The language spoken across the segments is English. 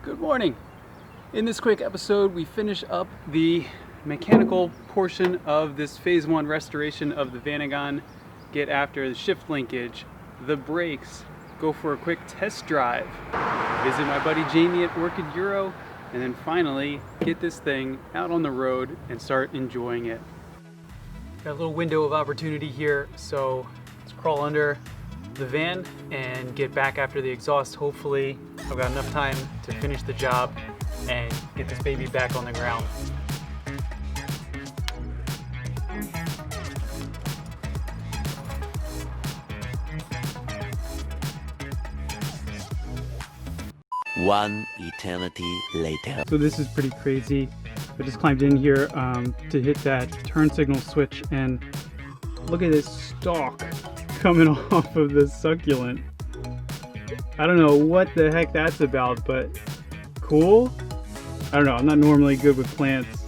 Good morning. In this quick episode, we finish up the mechanical portion of this phase 1 restoration of the Vanagon. Get after the shift linkage, the brakes, go for a quick test drive, visit my buddy Jamie at Orchid Euro, and then finally get this thing out on the road and start enjoying it. Got a little window of opportunity here, so let's crawl under the van and get back after the exhaust. Hopefully I've got enough time to finish the job and get this baby back on the ground. One eternity later. So this is pretty crazy. I just climbed in here to hit that turn signal switch, and look at this stalk coming off of the succulent. I don't know what the heck that's about, but cool. I don't know, I'm not normally good with plants,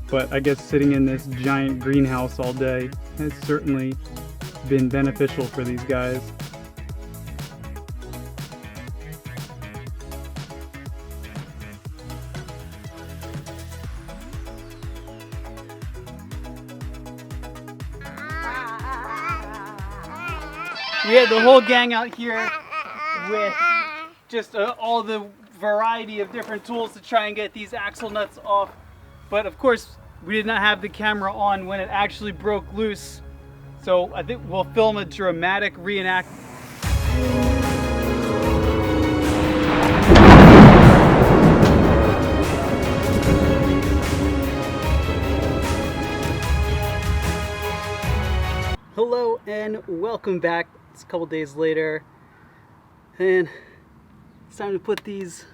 but I guess sitting in this giant greenhouse all day has certainly been beneficial for these guys. We had the whole gang out here with just all the variety of different tools to try and get these axle nuts off. But of course, we did not have the camera on when it actually broke loose. So I think we'll film a dramatic reenactment. Hello and welcome back. It's a couple days later, and it's time to put these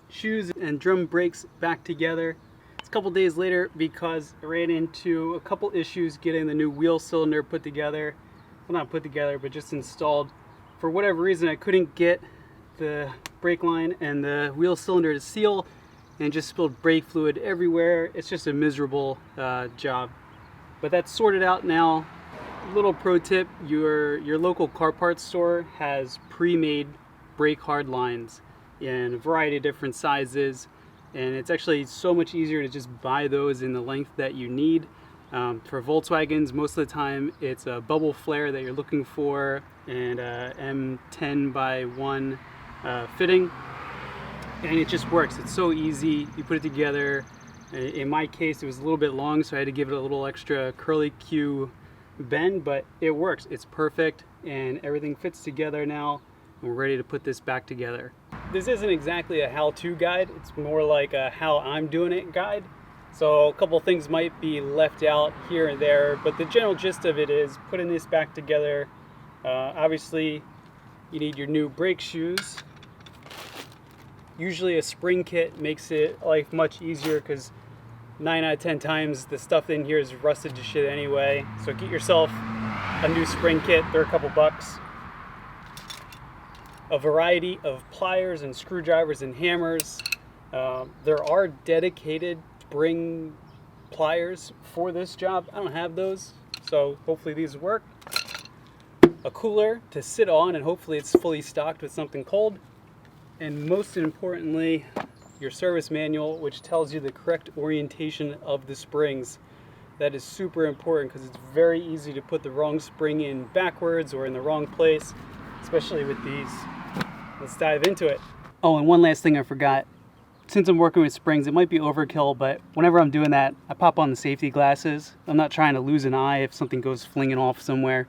shoes and drum brakes back together. It's a couple days later because I ran into a couple issues getting the new wheel cylinder put together. Well, not put together, but just installed. For whatever reason, I couldn't get the brake line and the wheel cylinder to seal, and just spilled brake fluid everywhere. It's just a miserable job. But that's sorted out now. Little pro tip, your local car parts store has pre-made brake hard lines in a variety of different sizes, and it's actually so much easier to just buy those in the length that you need. For Volkswagens, most of the time it's a bubble flare that you're looking for, and a M10 by 1 fitting, and it just works. It's so easy. You put it together. In my case, it was a little bit long, so I had to give it a little extra curly Q bend, but it works. It's perfect, and everything fits together now, and we're ready to put this back together. This isn't exactly a how-to guide. It's more like a how I'm doing it guide. So a couple things might be left out here and there, but the general gist of it is putting this back together. Obviously, you need your new brake shoes. Usually a spring kit makes it life much easier, because 9 out of 10 times the stuff in here is rusted to shit anyway. So get yourself a new spring kit. They're a couple bucks. A variety of pliers and screwdrivers and hammers. There are dedicated spring pliers for this job. I don't have those, so hopefully these work. A cooler to sit on, and hopefully it's fully stocked with something cold. And most importantly, your service manual, which tells you the correct orientation of the springs. That is super important, because it's very easy to put the wrong spring in backwards or in the wrong place, especially with these. Let's dive into it. Oh, and one last thing I forgot. Since I'm working with springs, it might be overkill, but whenever I'm doing that, I pop on the safety glasses. I'm not trying to lose an eye if something goes flinging off somewhere.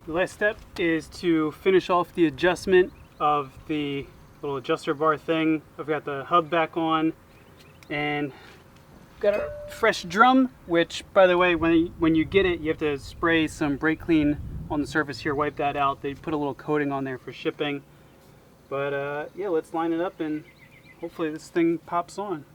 The last step is to finish off the adjustment of the little adjuster bar thing. I've got the hub back on, and got a fresh drum, which, by the way, when you get it, you have to spray some brake clean on the surface here, wipe that out. They put a little coating on there for shipping. But yeah, let's line it up, and hopefully this thing pops on.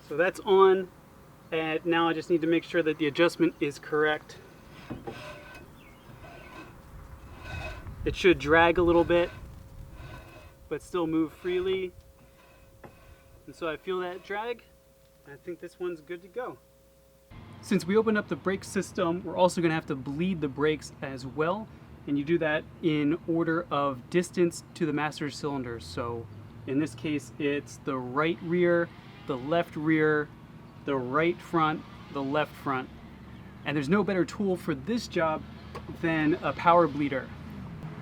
So that's on, and now I just need to make sure that the adjustment is correct. It should drag a little bit, but still move freely. And so I feel that drag. I think this one's good to go. Since we opened up the brake system, we're also going to have to bleed the brakes as well. And you do that in order of distance to the master cylinder. So in this case, it's the right rear, the left rear, the right front, the left front. And there's no better tool for this job than a power bleeder.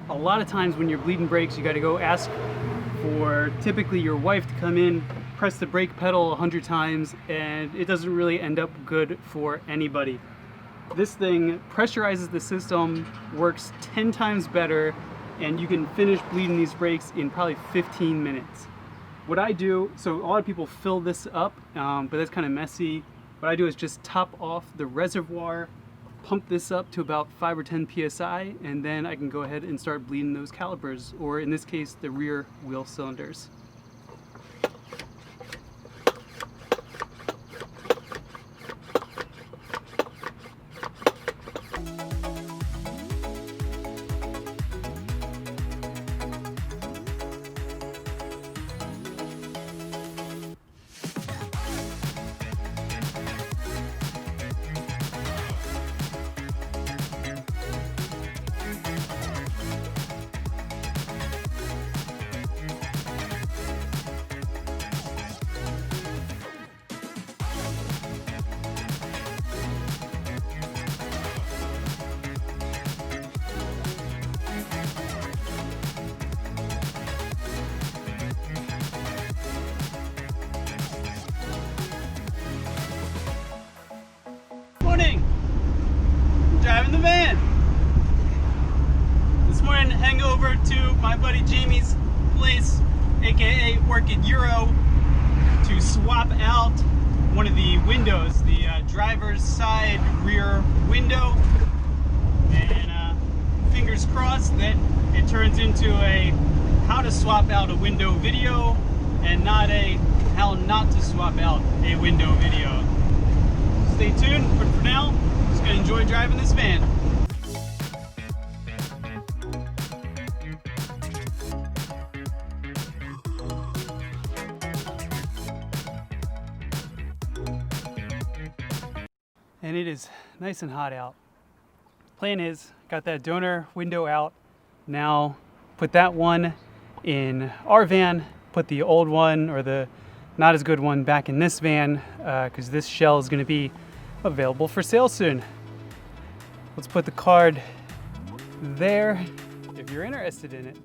A lot of times when you're bleeding brakes, you got to go ask for typically your wife to come in, press the brake pedal 100 times, and it doesn't really end up good for anybody. This thing pressurizes the system, works 10 times better, and you can finish bleeding these brakes in probably 15 minutes. What I do, so a lot of people fill this up, but that's kind of messy. What I do is just top off the reservoir, pump this up to about 5 or 10 psi, and then I can go ahead and start bleeding those calipers, or in this case, the rear wheel cylinders. Morning! I'm driving the van. This morning, heading over to my buddy Jamie's place, aka Orchid Euro, to swap out one of the windows, the driver's side rear window, and fingers crossed that it turns into a how to swap out a window video and not a how not to swap out a window video. Stay tuned, but for now, just gonna enjoy driving this van. And it is nice and hot out. Plan is, got that donor window out. Now put that one in our van, put the old one or the not as good one back in this van, because this shell is gonna be available for sale soon. Let's put the card there if you're interested in it.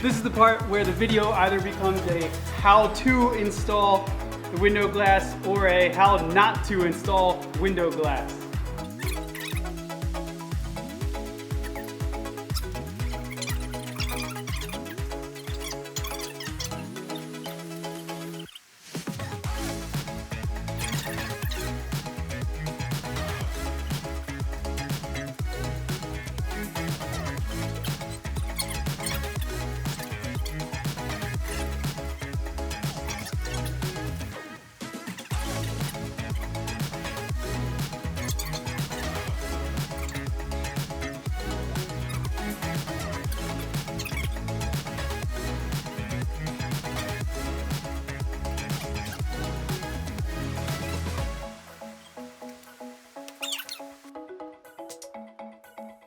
This is the part where the video either becomes a how to install the window glass or a how not to install window glass.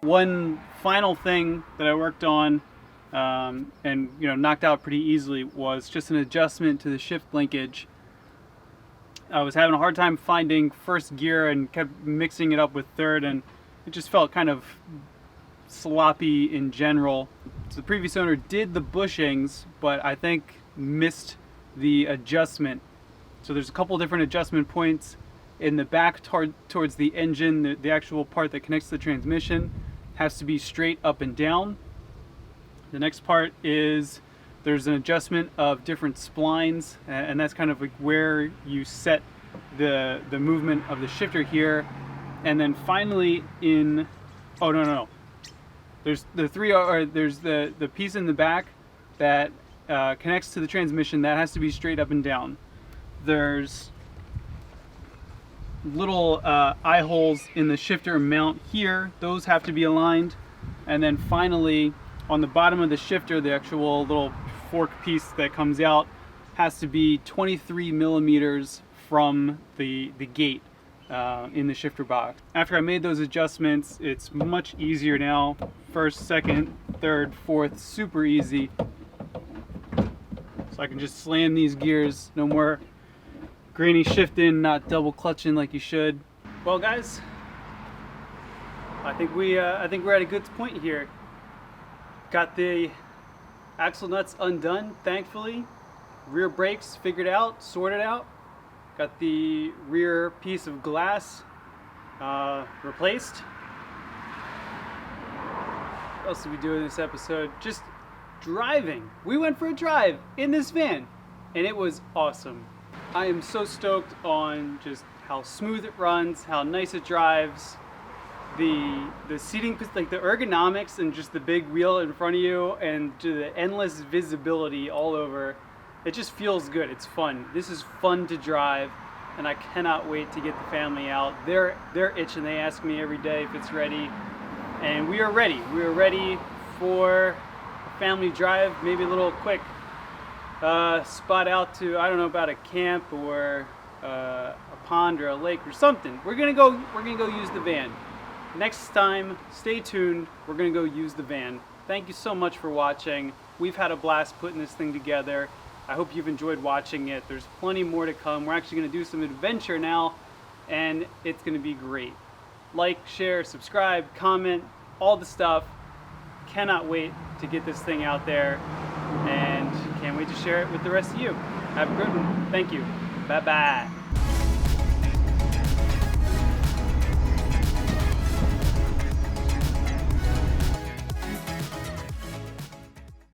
One final thing that I worked on and knocked out pretty easily was just an adjustment to the shift linkage. I was having a hard time finding first gear and kept mixing it up with third, and it just felt kind of sloppy in general. So the previous owner did the bushings, but I think missed the adjustment. So there's a couple different adjustment points in the back towards the engine. The actual part that connects to the transmission has to be straight up and down. The next part is there's an adjustment of different splines, and that's kind of like where you set the movement of the shifter here. And then finally there's the piece in the back that connects to the transmission that has to be straight up and down. There's little eye holes in the shifter mount here. Those have to be aligned. And then finally, on the bottom of the shifter, the actual little fork piece that comes out has to be 23 millimeters from the gate in the shifter box. After I made those adjustments, it's much easier now. First, second, third, fourth, super easy. So I can just slam these gears, no more granny shifting, not double clutching like you should. Well guys, I think we're at a good point here. Got the axle nuts undone, thankfully. Rear brakes figured out, sorted out. Got the rear piece of glass replaced. What else did we do in this episode? Just driving. We went for a drive in this van, and it was awesome. I am so stoked on just how smooth it runs, how nice it drives. The seating, like the ergonomics and just the big wheel in front of you and the endless visibility all over. It just feels good. It's fun. This is fun to drive, and I cannot wait to get the family out. They're itching. They ask me every day if it's ready, and we are ready. We are ready for a family drive, maybe a little quick spot out to, I don't know, about a camp or a pond or a lake or something. We're gonna go use the van. Next time, stay tuned. We're gonna go use the van. Thank you so much for watching. We've had a blast putting this thing together. I hope you've enjoyed watching it. There's plenty more to come. We're actually gonna do some adventure now, and it's gonna be great. Like, share, subscribe, comment, all the stuff. Cannot wait to get this thing out there, and can't wait to share it with the rest of you. Have a good one. Thank you. Bye-bye.